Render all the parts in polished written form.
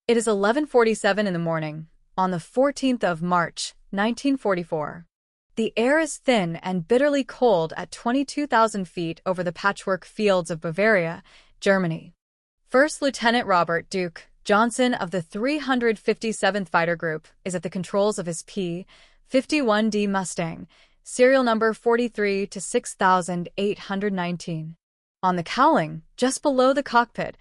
It is 11:47 in the morning, on the 14th of March, 1944. The air is thin and bitterly cold at 22,000 feet over the patchwork fields of Bavaria, Germany. First Lieutenant Robert Duke Johnson of the 357th Fighter Group is at the controls of his P-51D Mustang, serial number 43 to 6819. On the cowling, just below the cockpit,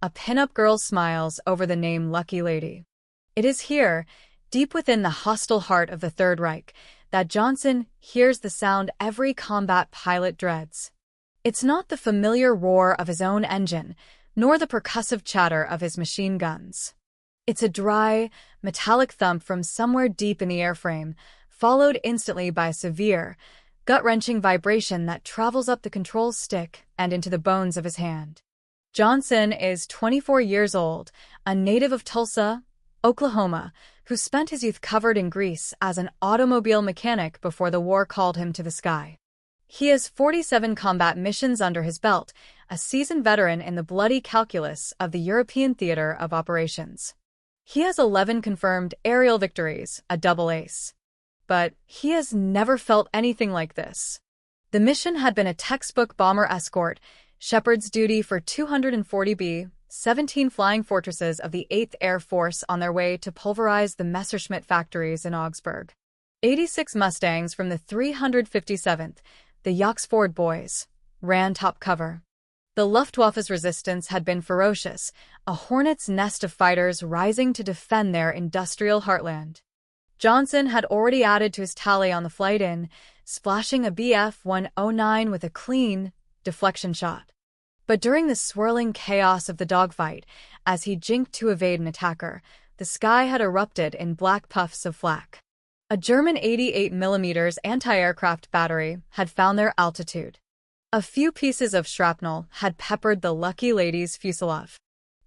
a pin-up girl smiles over the name Lucky Lady. It is here, deep within the hostile heart of the Third Reich, that Johnson hears the sound every combat pilot dreads. It's not the familiar roar of his own engine, nor the percussive chatter of his machine guns. It's a dry, metallic thump from somewhere deep in the airframe, followed instantly by a severe, gut-wrenching vibration that travels up the control stick and into the bones of his hand. Johnson is 24 years old, a native of Tulsa, Oklahoma, who spent his youth covered in grease as an automobile mechanic before the war called him to the sky. He has 47 combat missions under his belt, a seasoned veteran in the bloody calculus of the European theater of operations. He has 11 confirmed aerial victories, a double ace. But he has never felt anything like this. The mission had been a textbook bomber escort, shepherd's duty for 240 B-17 flying fortresses of the 8th Air Force on their way to pulverize the Messerschmitt factories in Augsburg. 86 Mustangs from the 357th, the Yoxford Boys, ran top cover. The Luftwaffe's resistance had been ferocious, a hornet's nest of fighters rising to defend their industrial heartland. Johnson had already added to his tally on the flight in, splashing a Bf-109 with a clean deflection shot. But during the swirling chaos of the dogfight, as he jinked to evade an attacker, the sky had erupted in black puffs of flak. A German 88mm anti-aircraft battery had found their altitude. A few pieces of shrapnel had peppered the Lucky Lady's fuselage.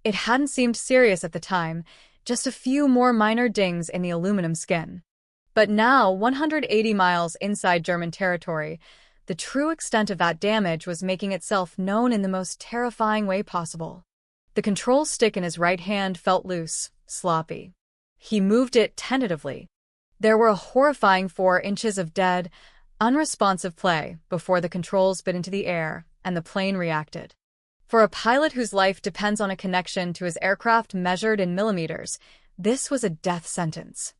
It hadn't seemed serious at the time, just a few more minor dings in the aluminum skin. But now, 180 miles inside German territory, the true extent of that damage was making itself known in the most terrifying way possible. The control stick in his right hand felt loose, sloppy. He moved it tentatively. There were a horrifying 4 inches of dead, unresponsive play before the controls bit into the air and the plane reacted. For a pilot whose life depends on a connection to his aircraft measured in millimeters, this was a death sentence.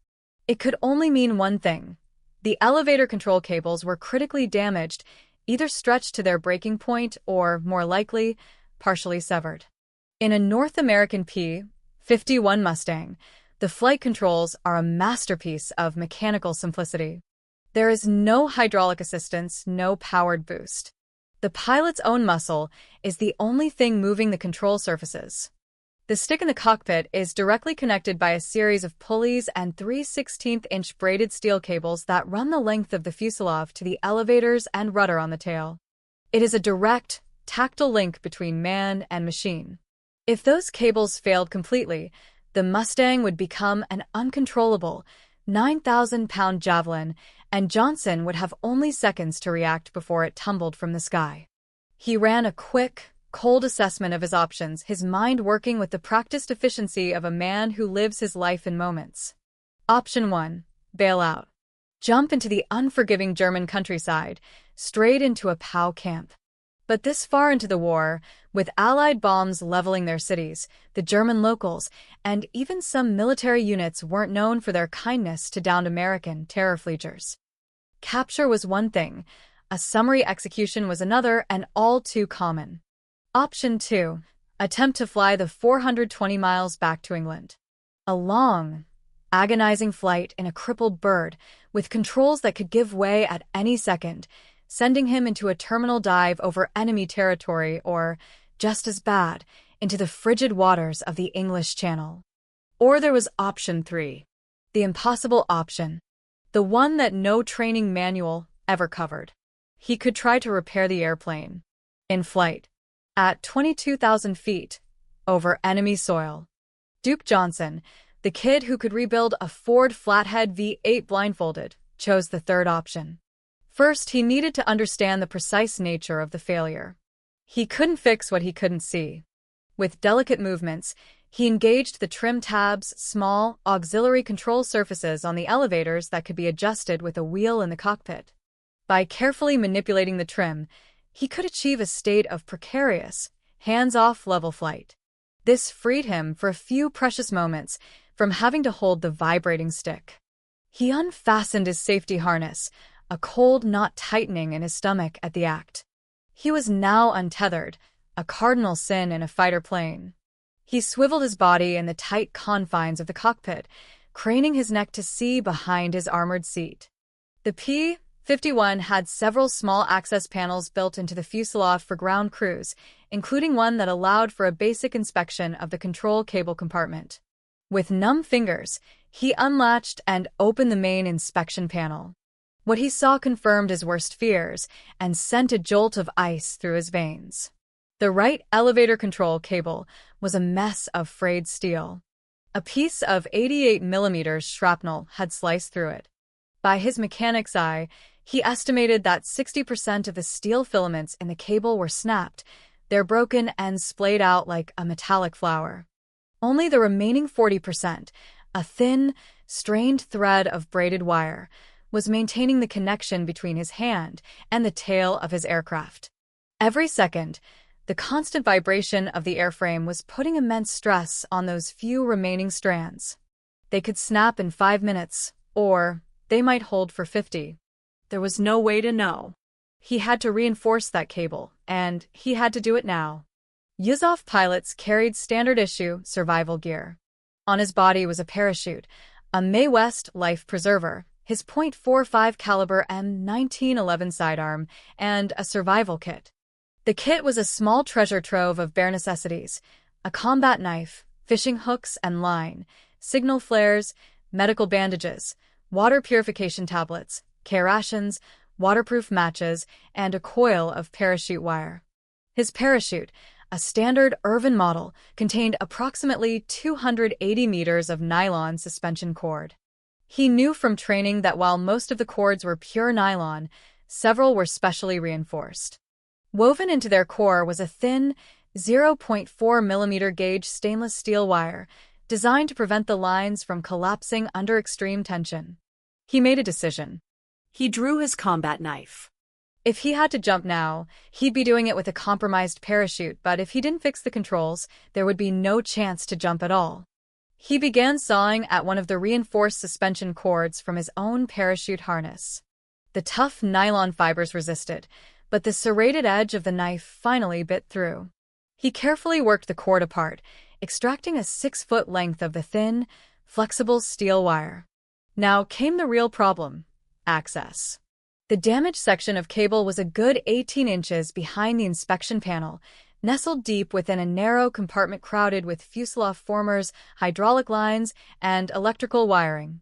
It could only mean one thing. The elevator control cables were critically damaged, either stretched to their breaking point or, more likely, partially severed. In a North American P-51 Mustang, the flight controls are a masterpiece of mechanical simplicity. There is no hydraulic assistance, no powered boost. The pilot's own muscle is the only thing moving the control surfaces. The stick in the cockpit is directly connected by a series of pulleys and 3/16-inch braided steel cables that run the length of the fuselage to the elevators and rudder on the tail. It is a direct, tactile link between man and machine. If those cables failed completely, the Mustang would become an uncontrollable 9,000-pound javelin, and Johnson would have only seconds to react before it tumbled from the sky. He ran a quick, cold assessment of his options, his mind working with the practiced efficiency of a man who lives his life in moments. Option 1. Bail out. Jump into the unforgiving German countryside, straight into a POW camp. But this far into the war, with Allied bombs leveling their cities, the German locals, and even some military units weren't known for their kindness to downed American terror fleechers. Capture was one thing, a summary execution was another, and all too common. Option 2. Attempt to fly the 420 miles back to England. A long, agonizing flight in a crippled bird, with controls that could give way at any second, sending him into a terminal dive over enemy territory or, just as bad, into the frigid waters of the English Channel. Or there was option 3. The impossible option. The one that no training manual ever covered. He could try to repair the airplane. In flight. At 22,000 feet. Over enemy soil. Duke Johnson, the kid who could rebuild a Ford Flathead V8 blindfolded, chose the third option. First, he needed to understand the precise nature of the failure. He couldn't fix what he couldn't see. With delicate movements, He engaged the trim tabs, small, auxiliary control surfaces on the elevators that could be adjusted with a wheel in the cockpit. By carefully manipulating the trim, he could achieve a state of precarious, hands-off level flight. This freed him for a few precious moments from having to hold the vibrating stick. He unfastened his safety harness, a cold knot tightening in his stomach at the act. He was now untethered, a cardinal sin in a fighter plane. He swiveled his body in the tight confines of the cockpit, craning his neck to see behind his armored seat. The P-51 had several small access panels built into the fuselage for ground crews, including one that allowed for a basic inspection of the control cable compartment. With numb fingers, he unlatched and opened the main inspection panel. What he saw confirmed his worst fears and sent a jolt of ice through his veins. The right elevator control cable was a mess of frayed steel. A piece of 88mm shrapnel had sliced through it. By his mechanic's eye, he estimated that 60% of the steel filaments in the cable were snapped, their broken ends splayed out like a metallic flower. Only the remaining 40%, a thin, strained thread of braided wire, was maintaining the connection between his hand and the tail of his aircraft. Every second, the constant vibration of the airframe was putting immense stress on those few remaining strands. They could snap in 5 minutes, or they might hold for 50. There was no way to know. He had to reinforce that cable, and he had to do it now. Yuzov pilots carried standard-issue survival gear. On his body was a parachute, a Mae West life preserver, his .45 caliber M1911 sidearm, and a survival kit. The kit was a small treasure trove of bare necessities: a combat knife, fishing hooks and line, signal flares, medical bandages, water purification tablets, care rations, waterproof matches, and a coil of parachute wire. His parachute, a standard Irvin model, contained approximately 280 meters of nylon suspension cord. He knew from training that while most of the cords were pure nylon, several were specially reinforced. Woven into their core was a thin, 0.4mm gauge stainless steel wire, designed to prevent the lines from collapsing under extreme tension. He made a decision. He drew his combat knife. If he had to jump now, he'd be doing it with a compromised parachute, but if he didn't fix the controls, there would be no chance to jump at all. He began sawing at one of the reinforced suspension cords from his own parachute harness. The tough nylon fibers resisted, but the serrated edge of the knife finally bit through. He carefully worked the cord apart, extracting a 6-foot length of the thin, flexible steel wire. Now came the real problem: access. The damaged section of cable was a good 18 inches behind the inspection panel, nestled deep within a narrow compartment crowded with fuselage formers, hydraulic lines, and electrical wiring.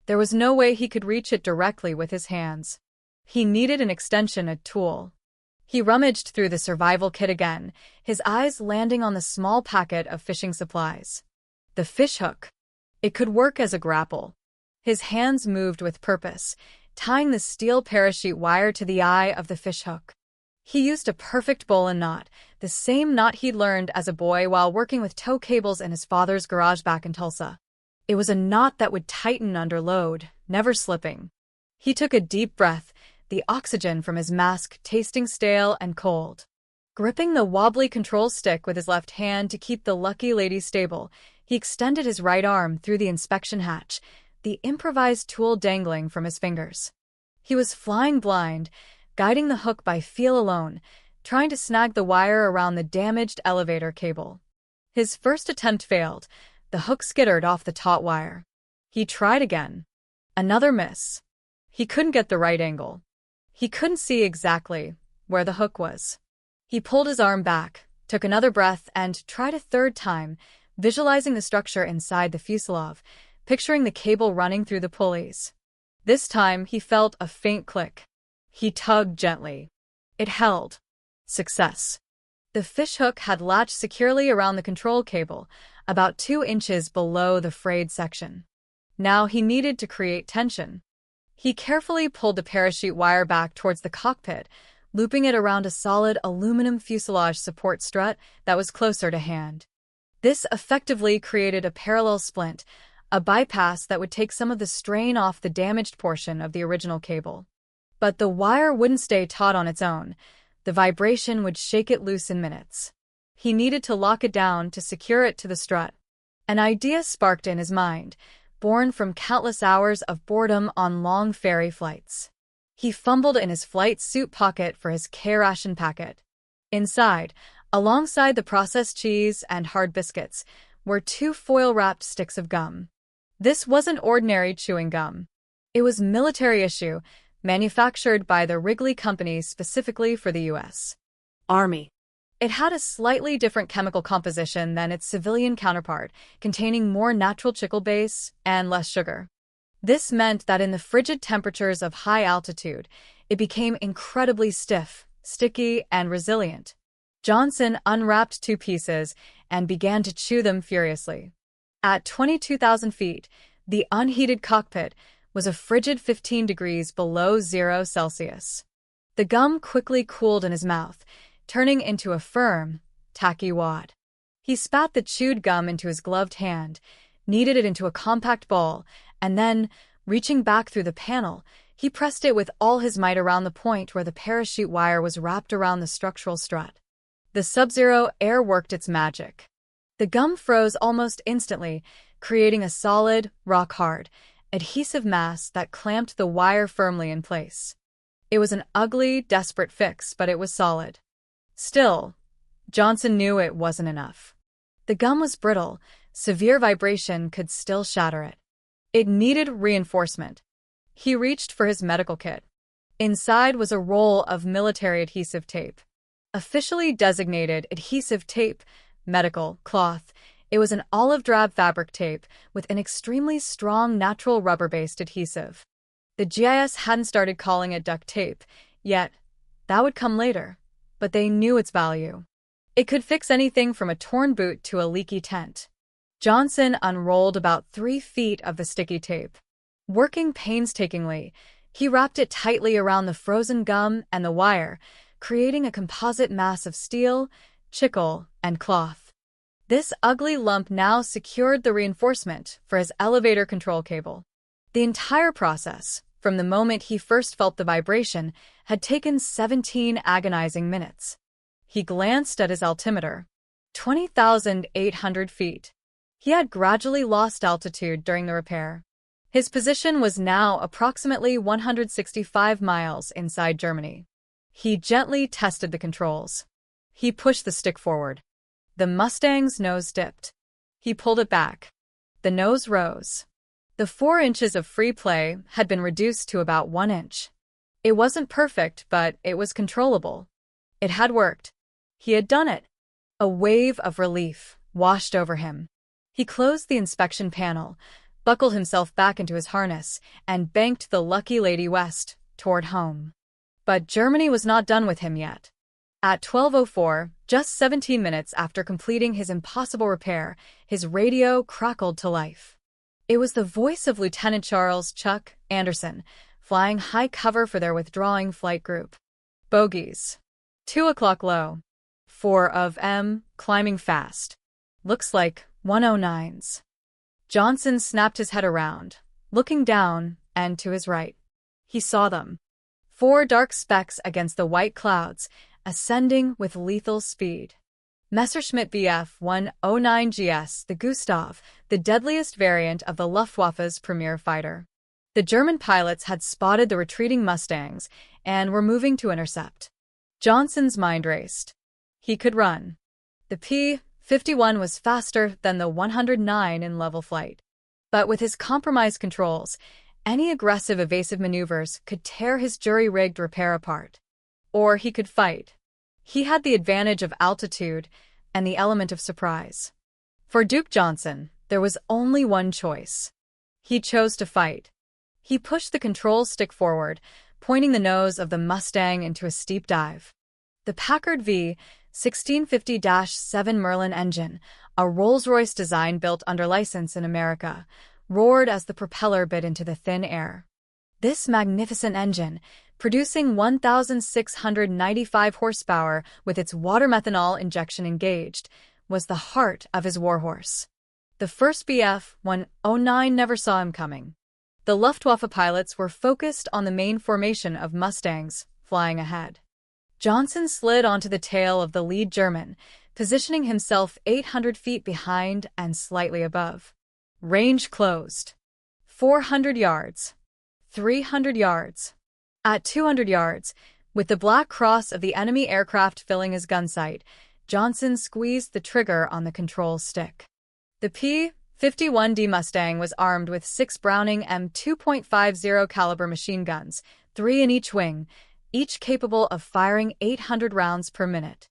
There was no way he could reach it directly with his hands. He needed an extension, a tool. He rummaged through the survival kit again, his eyes landing on the small packet of fishing supplies. The fishhook. It could work as a grapple. His hands moved with purpose, tying the steel parachute wire to the eye of the fishhook. He used a perfect bowline knot, the same knot he'd learned as a boy while working with tow cables in his father's garage back in Tulsa. It was a knot that would tighten under load, never slipping. He took a deep breath, the oxygen from his mask tasting stale and cold. Gripping the wobbly control stick with his left hand to keep the lucky lady stable, he extended his right arm through the inspection hatch, the improvised tool dangling from his fingers. He was flying blind, guiding the hook by feel alone, trying to snag the wire around the damaged elevator cable. His first attempt failed. The hook skittered off the taut wire. He tried again. Another miss. He couldn't get the right angle. He couldn't see exactly where the hook was. He pulled his arm back, took another breath, and tried a third time, visualizing the structure inside the fuselage, picturing the cable running through the pulleys. This time he felt a faint click. He tugged gently. It held. Success. The fishhook had latched securely around the control cable, about 2 inches below the frayed section. Now he needed to create tension. He carefully pulled the parachute wire back towards the cockpit, looping it around a solid aluminum fuselage support strut that was closer to hand. This effectively created a parallel splint, a bypass that would take some of the strain off the damaged portion of the original cable. But the wire wouldn't stay taut on its own. The vibration would shake it loose in minutes. He needed to lock it down to secure it to the strut. An idea sparked in his mind, born from countless hours of boredom on long ferry flights. He fumbled in his flight suit pocket for his K-ration packet. Inside, alongside the processed cheese and hard biscuits, were 2 foil-wrapped sticks of gum. This wasn't ordinary chewing gum. It was military issue, manufactured by the Wrigley Company specifically for the U.S. Army. It had a slightly different chemical composition than its civilian counterpart, containing more natural chicle base and less sugar. This meant that in the frigid temperatures of high altitude, it became incredibly stiff, sticky, and resilient. Johnson unwrapped 2 pieces and began to chew them furiously. At 22,000 feet, the unheated cockpit was a frigid 15 degrees below 0 Celsius. The gum quickly cooled in his mouth, turning into a firm, tacky wad. He spat the chewed gum into his gloved hand, kneaded it into a compact ball, and then, reaching back through the panel, he pressed it with all his might around the point where the parachute wire was wrapped around the structural strut. The Sub-Zero air worked its magic. The gum froze almost instantly, creating a solid, rock-hard, adhesive mass that clamped the wire firmly in place. It was an ugly, desperate fix, but it was solid. Still, Johnson knew it wasn't enough. The gum was brittle, severe vibration could still shatter it. It needed reinforcement. He reached for his medical kit. Inside was a roll of military adhesive tape. Officially designated adhesive tape, medical cloth, it was an olive drab fabric tape with an extremely strong natural rubber-based adhesive. The GIS hadn't started calling it duct tape yet. That would come later, but they knew its value. It could fix anything from a torn boot to a leaky tent. Johnson unrolled about 3 feet of the sticky tape. Working painstakingly, he wrapped it tightly around the frozen gum and the wire, creating a composite mass of steel, chicle, and cloth. This ugly lump now secured the reinforcement for his elevator control cable. The entire process, from the moment he first felt the vibration, had taken 17 agonizing minutes. He glanced at his altimeter. 20,800 feet. He had gradually lost altitude during the repair. His position was now approximately 165 miles inside Germany. He gently tested the controls. He pushed the stick forward. The Mustang's nose dipped. He pulled it back. The nose rose. The 4 inches of free play had been reduced to about 1 inch. It wasn't perfect, but it was controllable. It had worked. He had done it. A wave of relief washed over him. He closed the inspection panel, buckled himself back into his harness, and banked the Lucky Lady west, toward home. But Germany was not done with him yet. At 12:04, just 17 minutes after completing his impossible repair, his radio crackled to life. It was the voice of Lieutenant Charles "Chuck" Anderson, flying high cover for their withdrawing flight group. Bogies. 2 o'clock low. 4 of M, climbing fast. Looks like 109s. Johnson snapped his head around, looking down and to his right. He saw them. 4 dark specks against the white clouds, ascending with lethal speed. Messerschmitt Bf 109GS, the Gustav, the deadliest variant of the Luftwaffe's premier fighter. The German pilots had spotted the retreating Mustangs and were moving to intercept. Johnson's mind raced. He could run. The P-51 was faster than the 109 in level flight. But with his compromised controls, any aggressive evasive maneuvers could tear his jury-rigged repair apart. Or he could fight. He had the advantage of altitude and the element of surprise. For Duke Johnson, there was only one choice. He chose to fight. He pushed the control stick forward, pointing the nose of the Mustang into a steep dive. The Packard V1650-7 Merlin engine, a Rolls-Royce design built under license in America, roared as the propeller bit into the thin air. This magnificent engine, producing 1,695 horsepower with its water methanol injection engaged, was the heart of his warhorse. The first Bf-109 never saw him coming. The Luftwaffe pilots were focused on the main formation of Mustangs, flying ahead. Johnson slid onto the tail of the lead German, positioning himself 800 feet behind and slightly above. Range closed. 400 yards. 300 yards. At 200 yards, with the black cross of the enemy aircraft filling his gun sight, Johnson squeezed the trigger on the control stick. The P-51D Mustang was armed with 6 Browning M2.50 caliber machine guns, 3 in each wing, each capable of firing 800 rounds per minute.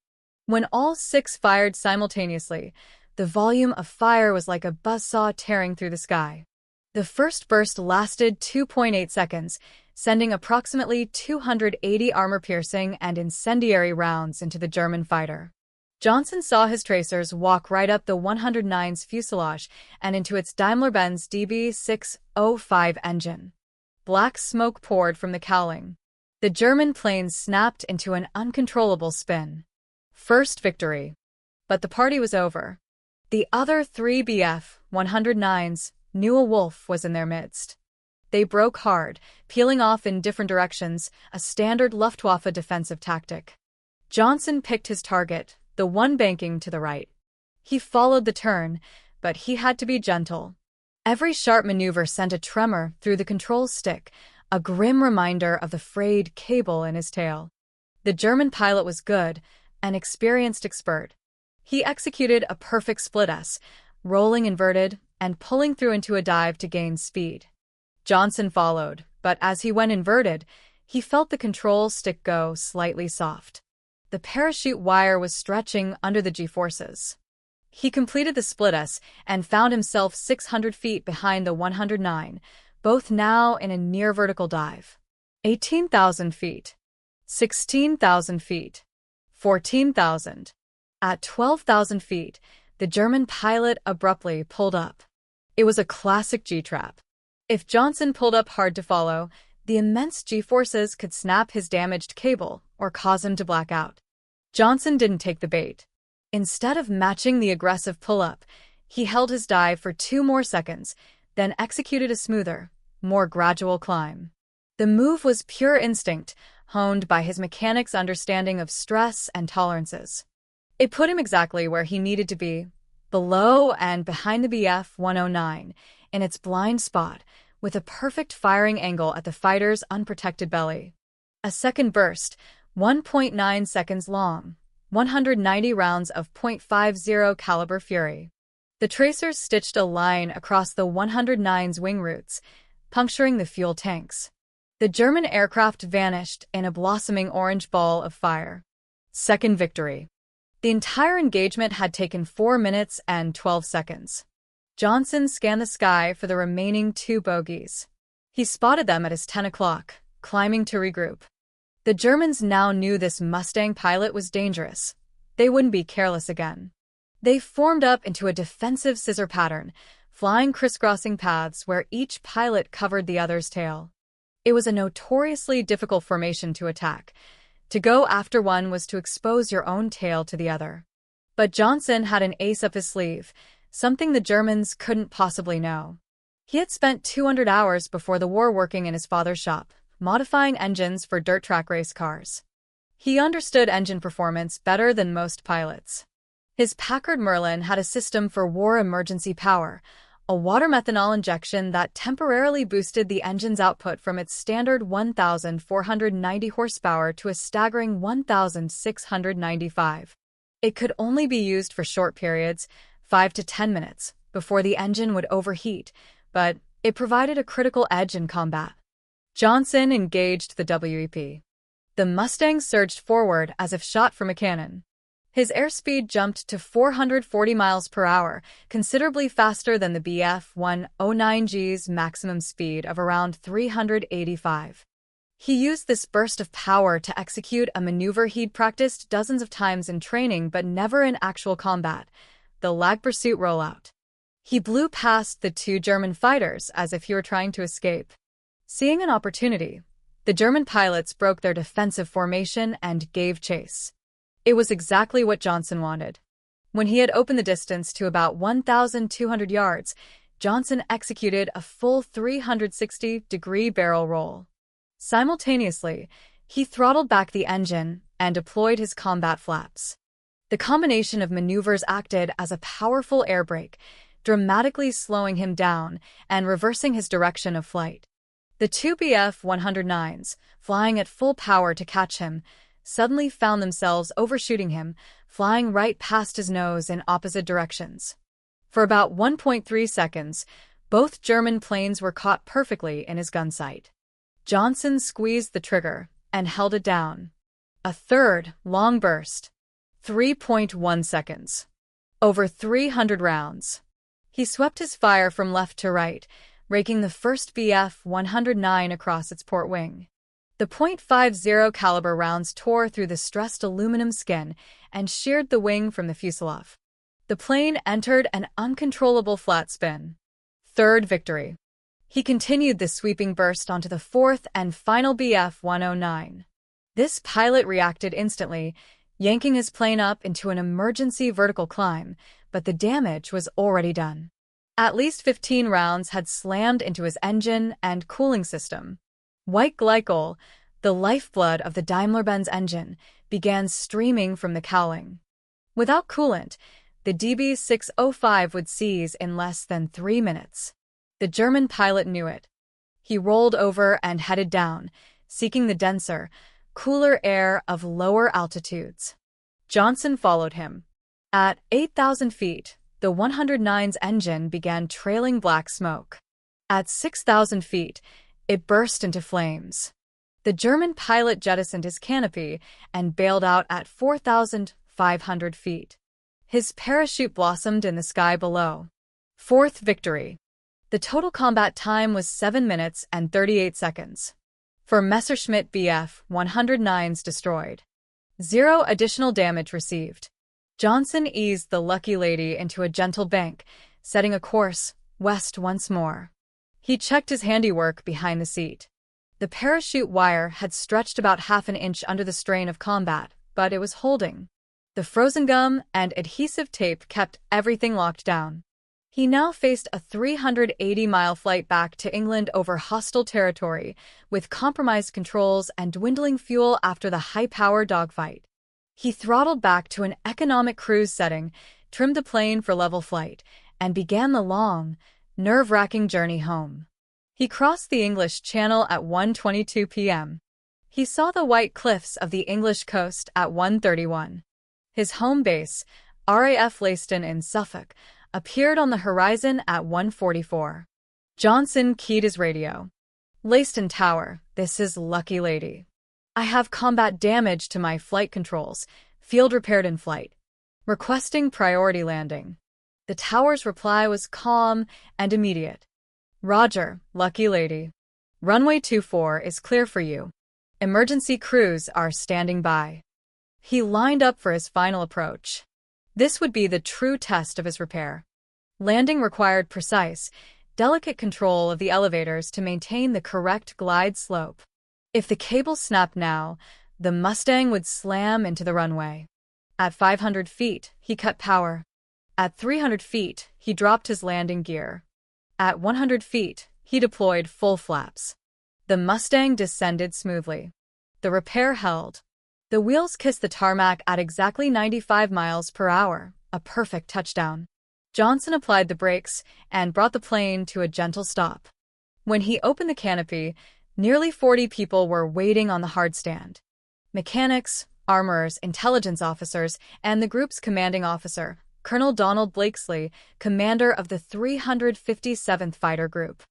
When all 6 fired simultaneously, the volume of fire was like a buzzsaw tearing through the sky. The first burst lasted 2.8 seconds, sending approximately 280 armor-piercing and incendiary rounds into the German fighter. Johnson saw his tracers walk right up the 109's fuselage and into its Daimler-Benz DB605 engine. Black smoke poured from the cowling. The German plane snapped into an uncontrollable spin. First victory. But the party was over. The other 3 Bf-109s knew a wolf was in their midst. They broke hard, peeling off in different directions, a standard Luftwaffe defensive tactic. Johnson picked his target, the one banking to the right. He followed the turn, but he had to be gentle. Every sharp maneuver sent a tremor through the control stick, a grim reminder of the frayed cable in his tail. The German pilot was good, an experienced expert. He executed a perfect split-S, rolling inverted and pulling through into a dive to gain speed. Johnson followed, but as he went inverted, he felt the control stick go slightly soft. The parachute wire was stretching under the G-forces. He completed the split-S and found himself 600 feet behind the 109, both now in a near-vertical dive. 18,000 feet. 16,000 feet. 14,000. At 12,000 feet, the German pilot abruptly pulled up. It was a classic G-trap. If Johnson pulled up hard to follow, the immense G-forces could snap his damaged cable or cause him to black out. Johnson didn't take the bait. Instead of matching the aggressive pull-up, he held his dive for 2 more seconds, then executed a smoother, more gradual climb. The move was pure instinct, honed by his mechanic's understanding of stress and tolerances. It put him exactly where he needed to be, below and behind the Bf-109, in its blind spot, with a perfect firing angle at the fighter's unprotected belly. A second burst, 1.9 seconds long, 190 rounds of .50 caliber Fury. The tracers stitched a line across the 109's wing roots, puncturing the fuel tanks. The German aircraft vanished in a blossoming orange ball of fire. Second victory. The entire engagement had taken 4 minutes and 12 seconds. Johnson scanned the sky for the remaining 2 bogies. He spotted them at his 10 o'clock, climbing to regroup. The Germans now knew this Mustang pilot was dangerous. They wouldn't be careless again. They formed up into a defensive scissor pattern, flying crisscrossing paths where each pilot covered the other's tail. It was a notoriously difficult formation to attack. To go after one was to expose your own tail to the other. But Johnson had an ace up his sleeve, something the Germans couldn't possibly know. He had spent 200 hours before the war working in his father's shop, modifying engines for dirt track race cars. He understood engine performance better than most pilots. His Packard Merlin had a system for war emergency power, a water methanol injection that temporarily boosted the engine's output from its standard 1,490 horsepower to a staggering 1,695. It could only be used for short periods, 5 to 10 minutes, before the engine would overheat, but it provided a critical edge in combat. Johnson engaged the WEP. The Mustang surged forward as if shot from a cannon. His airspeed jumped to 440 miles per hour, considerably faster than the Bf-109G's maximum speed of around 385. He used this burst of power to execute a maneuver he'd practiced dozens of times in training but never in actual combat, the lag pursuit rollout. He blew past the 2 German fighters as if he were trying to escape. Seeing an opportunity, the German pilots broke their defensive formation and gave chase. It was exactly what Johnson wanted. When he had opened the distance to about 1,200 yards, Johnson executed a full 360-degree barrel roll. Simultaneously, he throttled back the engine and deployed his combat flaps. The combination of maneuvers acted as a powerful air brake, dramatically slowing him down and reversing his direction of flight. The two Bf-109s, flying at full power to catch him, suddenly found themselves overshooting him, flying right past his nose in opposite directions. For about 1.3 seconds, both German planes were caught perfectly in his gun sight. Johnson squeezed the trigger and held it down. A third, long burst. 3.1 seconds. Over 300 rounds. He swept his fire from left to right, raking the first Bf-109 across its port wing. The .50 caliber rounds tore through the stressed aluminum skin and sheared the wing from the fuselage. The plane entered an uncontrollable flat spin. Third victory. He continued the sweeping burst onto the fourth and final Bf-109. This pilot reacted instantly, yanking his plane up into an emergency vertical climb, but the damage was already done. At least 15 rounds had slammed into his engine and cooling system. White glycol, the lifeblood of the Daimler-Benz engine, began streaming from the cowling. Without coolant, the DB605 would seize in less than 3 minutes. The German pilot knew it. He rolled over and headed down, seeking the denser, cooler air of lower altitudes. Johnson followed him. At 8,000 feet, the 109's engine began trailing black smoke. At 6,000 feet, it burst into flames. The German pilot jettisoned his canopy and bailed out at 4,500 feet. His parachute blossomed in the sky below. Fourth victory. The total combat time was 7 minutes and 38 seconds. For Messerschmitt Bf-109s destroyed. 0 additional damage received. Johnson eased the Lucky Lady into a gentle bank, setting a course west once more. He checked his handiwork behind the seat. The parachute wire had stretched about half an inch under the strain of combat, but it was holding. The frozen gum and adhesive tape kept everything locked down. He now faced a 380-mile flight back to England over hostile territory, with compromised controls and dwindling fuel after the high-power dogfight. He throttled back to an economic cruise setting, trimmed the plane for level flight, and began the long, nerve-wracking journey home. He crossed the English Channel at 1:22 p.m. He saw the white cliffs of the English coast at 1:31. His home base, RAF Leiston in Suffolk, appeared on the horizon at 1:44. Johnson keyed his radio. Leiston Tower, this is Lucky Lady. I have combat damage to my flight controls, field repaired in flight. Requesting priority landing. The tower's reply was calm and immediate. Roger, Lucky Lady. Runway 24 is clear for you. Emergency crews are standing by. He lined up for his final approach. This would be the true test of his repair. Landing required precise, delicate control of the elevators to maintain the correct glide slope. If the cable snapped now, the Mustang would slam into the runway. At 500 feet, he cut power. At 300 feet, he dropped his landing gear. At 100 feet, he deployed full flaps. The Mustang descended smoothly. The repair held. The wheels kissed the tarmac at exactly 95 miles per hour, a perfect touchdown. Johnson applied the brakes and brought the plane to a gentle stop. When he opened the canopy, nearly 40 people were waiting on the hardstand. Mechanics, armorers, intelligence officers, and the group's commanding officer, Colonel Donald Blakesley, commander of the 357th Fighter Group.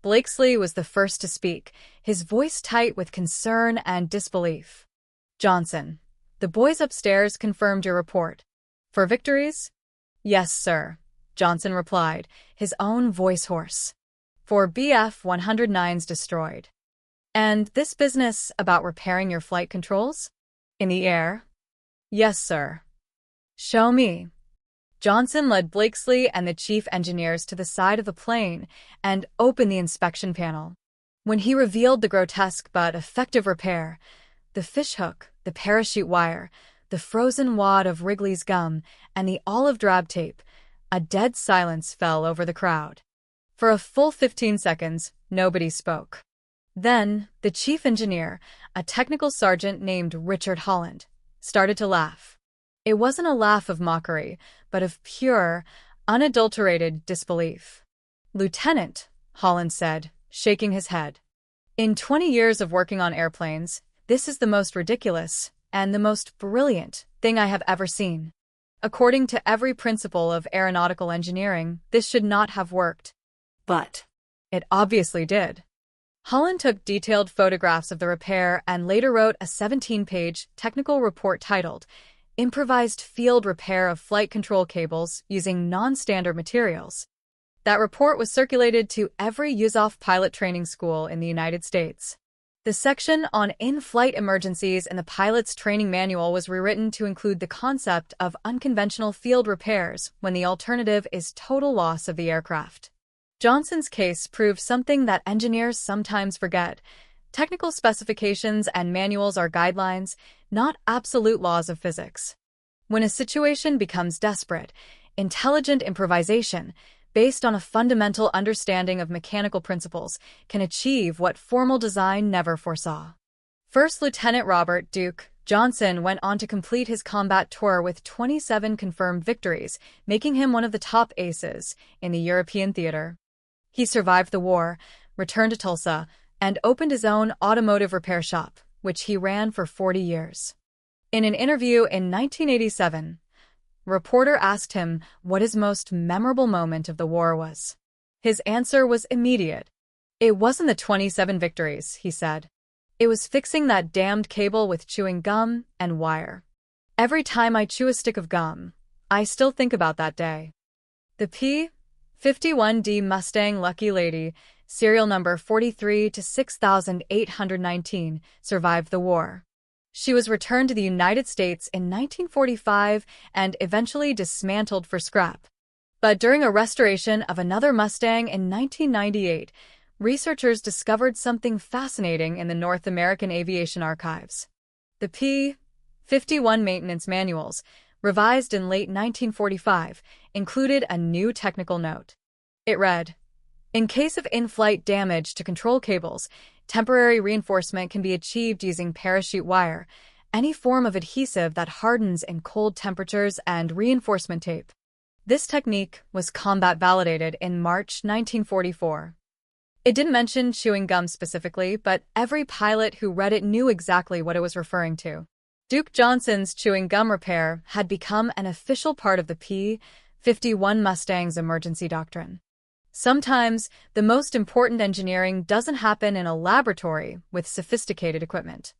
Blakesley was the first to speak, his voice tight with concern and disbelief. Johnson, the boys upstairs confirmed your report. For victories? Yes, sir, Johnson replied, his own voice hoarse. 4 Bf-109s destroyed. And this business about repairing your flight controls? In the air? Yes, sir. Show me. Johnson led Blakesley and the chief engineers to the side of the plane and opened the inspection panel. When he revealed the grotesque but effective repair, the fishhook, the parachute wire, the frozen wad of Wrigley's gum, and the olive drab tape, a dead silence fell over the crowd. For a full 15 seconds, nobody spoke. Then, the chief engineer, a technical sergeant named Richard Holland, started to laugh. It wasn't a laugh of mockery, but of pure, unadulterated disbelief. "Lieutenant," Holland said, shaking his head. "In 20 years of working on airplanes, this is the most ridiculous and the most brilliant thing I have ever seen. According to every principle of aeronautical engineering, this should not have worked." But it obviously did. Holland took detailed photographs of the repair and later wrote a 17-page technical report titled "Improvised Field Repair of Flight Control Cables Using Non-Standard Materials." That report was circulated to every USAF pilot training school in the United States. The section on in-flight emergencies in the pilot's training manual was rewritten to include the concept of unconventional field repairs when the alternative is total loss of the aircraft. Johnson's case proved something that engineers sometimes forget. Technical specifications and manuals are guidelines, not absolute laws of physics. When a situation becomes desperate, intelligent improvisation, based on a fundamental understanding of mechanical principles, can achieve what formal design never foresaw. First Lieutenant Robert Duke Johnson went on to complete his combat tour with 27 confirmed victories, making him one of the top aces in the European theater. He survived the war, returned to Tulsa, and opened his own automotive repair shop, which he ran for 40 years. In an interview in 1987, a reporter asked him what his most memorable moment of the war was. His answer was immediate. "It wasn't the 27 victories," he said. "It was fixing that damned cable with chewing gum and wire. Every time I chew a stick of gum, I still think about that day." The P-51D Mustang Lucky Lady, serial number 43 to 6819, survived the war. She was returned to the United States in 1945 and eventually dismantled for scrap. But during a restoration of another Mustang in 1998, researchers discovered something fascinating in the North American aviation archives. The P-51 maintenance manuals, revised in late 1945, included a new technical note. It read, "In case of in-flight damage to control cables, temporary reinforcement can be achieved using parachute wire, any form of adhesive that hardens in cold temperatures, and reinforcement tape." This technique was combat validated in March 1944. It didn't mention chewing gum specifically, but every pilot who read it knew exactly what it was referring to. Duke Johnson's chewing gum repair had become an official part of the P-51 Mustang's emergency doctrine. Sometimes, the most important engineering doesn't happen in a laboratory with sophisticated equipment.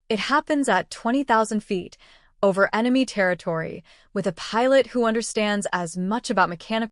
It happens at 20,000 feet, over enemy territory, with a pilot who understands as much about mechanical